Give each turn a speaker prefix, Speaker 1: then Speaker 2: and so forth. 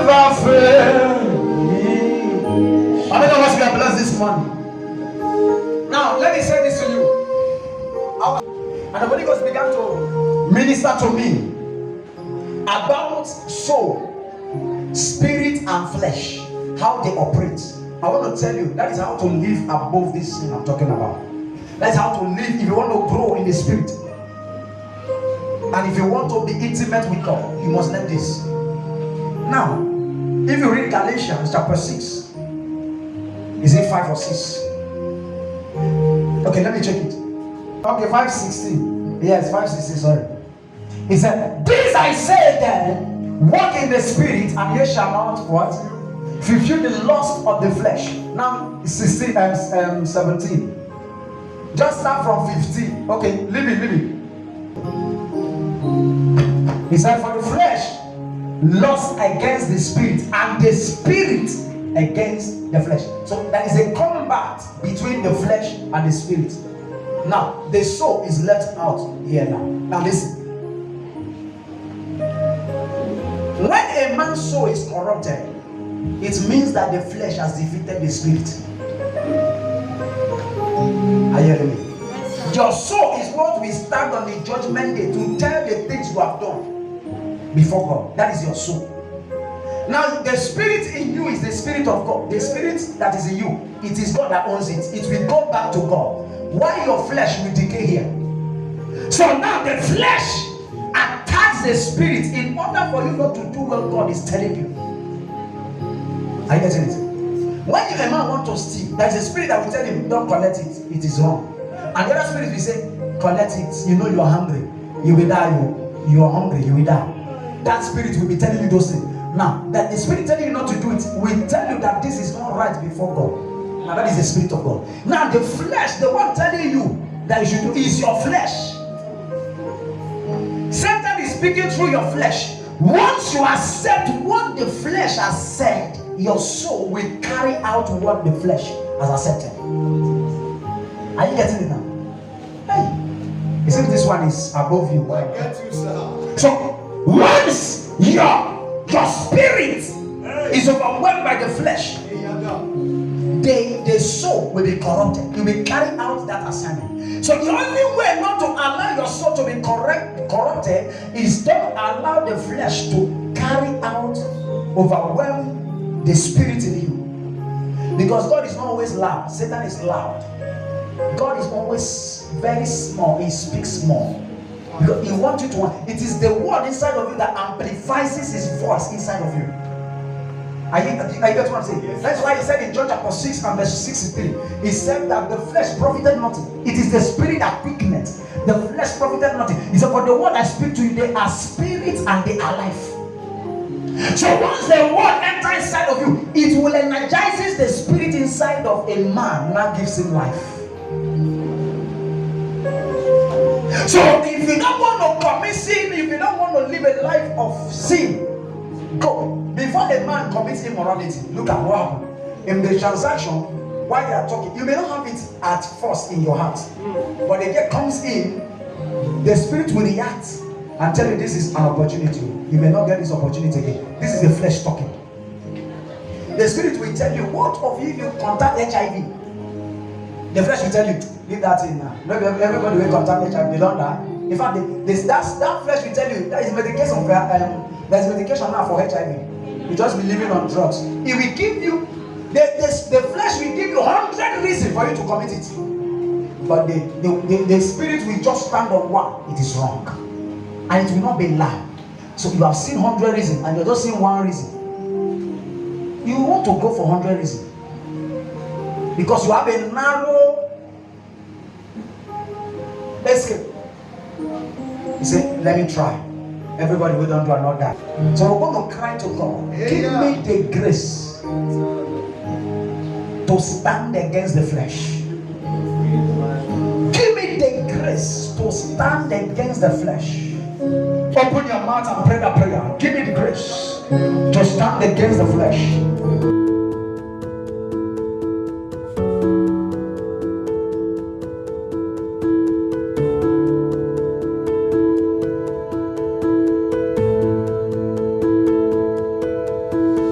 Speaker 1: never fail me. How many of us can bless this morning? Now, let me say this to you. And the Holy Ghost began to minister to me about soul, spirit, and flesh, how they operate. I want to tell you that is how to live above this sin I'm talking about. That's how to live if you want to grow in the spirit. And if you want to be intimate with God, you must learn this. Now, if you read Galatians chapter 6, is it 5 or 6? Okay, let me check it. Okay, 5:16. Yes, 5:16, sorry. He said, this I say then, walk in the spirit, and ye shall not what? Fulfill the lust of the flesh. Now, 16 and 17. Just start from 15. Okay, leave it. He said, for the flesh lust against the spirit, and the spirit against the flesh. So there is a combat between the flesh and the spirit. Now, the soul is left out here now. Now listen. When a man's soul is corrupted, it means that the flesh has defeated the spirit. Are you hearing me? Your soul is what we stand on the judgment day to tell the things you have done before God. That is your soul. Now, the spirit in you is the spirit of God. The spirit that is in you, it is God that owns it. It will go back to God. Why your flesh will decay here? So now the flesh attacks the spirit in order for you not to do what God is telling you. Are you getting it? When a man wants to steal, there is a spirit that will tell him, don't collect it, it is wrong. And the other spirit will say, collect it, you know you are hungry, you will die, you are hungry, you will die. That spirit will be telling you those things. Now, that the spirit telling you not to do it will tell you that this is not right before God. Now that is the spirit of God. Now the flesh, the one telling you that you should do, is your flesh. Satan is speaking through your flesh. Once you accept what the flesh has said, your soul will carry out what the flesh has accepted. Are you getting it now? Hey, you see this one is above you.
Speaker 2: I get you, sir.
Speaker 1: So once your spirit is overwhelmed by the flesh, the soul will be corrupted. You will carry out that assignment. So the only way not to allow your soul to be corrupted is don't allow the flesh to carry out, overwhelm the spirit in you. Because God is not always loud. Satan is loud. God is always very small. He speaks small. Because he wants you to want. It is the word inside of you that amplifies his voice inside of you. Are you get what I'm saying? Yes. That's why he said in John chapter 6 and verse 63, he said that the flesh profited nothing. It is the spirit that quickeneth. The flesh profited nothing. He said, for the word I speak to you, they are spirits and they are life. So once the word enters inside of you, it will energize the spirit inside of a man, now gives him life. So if you don't want to commit sin, if you don't want to live a life of sin, go. Before a man commits immorality, look at what happened. In the transaction, while they are talking, you may not have it at first in your heart. But the day comes in, the spirit will react and tell you this is an opportunity. You may not get this opportunity again. This is the flesh talking. The spirit will tell you, what of you if you contact HIV? The flesh will tell you, leave that in now. Everybody will contact HIV, they don't die. In fact, that flesh will tell you, there is medication now for HIV. You just be living on drugs. It will give you, the flesh will give you 100 reasons for you to commit it. But the spirit will just stand on one. It is wrong. And it will not be loud. So you have seen 100 reasons and you're just seeing one reason. You want to go for 100 reasons. Because you have a narrow escape. You say, let me try. Everybody will don't do not die. So we're going to cry to God. Give me the grace to stand against the flesh. Give me the grace to stand against the flesh. Open your mouth and pray that prayer. Give me the grace to stand against the flesh.